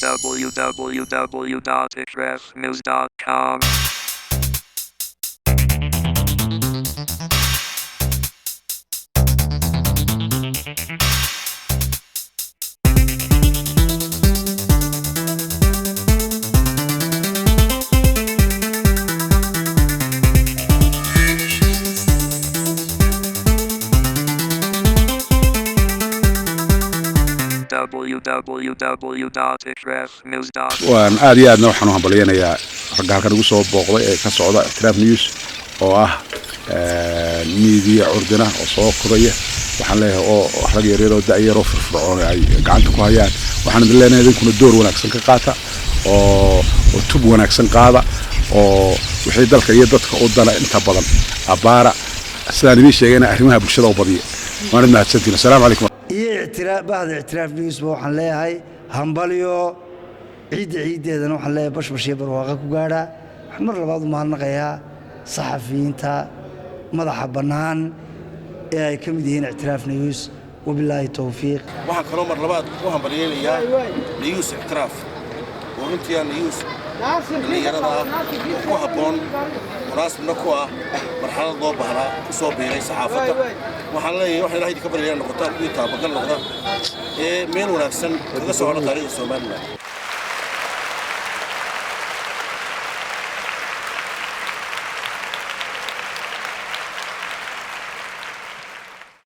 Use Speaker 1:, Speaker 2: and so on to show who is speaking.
Speaker 1: www.expressnews.com. www.expressnews.com.
Speaker 2: waan aad iyo aadna waxaan u hambaliyanayaa ragga halkan ugu soo booqday ee ka socda Ictiraaf News oo ah media ordina oo soo koraya waxaan leeyahay oo rag yaryar oo da'yar oo firfircoon ay gacanta ku hayaan waxaan idin leenahay idinkuna door wanaagsan ka qaata oo tub wanaagsan qaada oo wixii dalka iyo dadka u dana inta badan abaara sidaan idin sheegayna arrimaha bulshada u badiya waan idin mahadsantiin assalaamu calaykum
Speaker 3: بعد اعتراف نيوز وحن لها هاي همبليو عيد أنا وحن لها بش يبرواقع كجارة مرة بعض ما هنقيها صحفيين تا مضح بنان كم دين اعتراف نيوز وبالله التوفيق.
Speaker 4: waxaan kaloo mar labaad u hambalyeelayaa News Ictiraaf oo runtii News dhalinyarada ku habboon munaasabna ku ah marxalad loo baahnaa ku soo biiray saxaafadda waxaan leeyahay wax ilaahay ka baryayaa noqotaa kuwii taabagal noqda ee meel wanaagsan kaga soo hor taariikhda Soomaaliland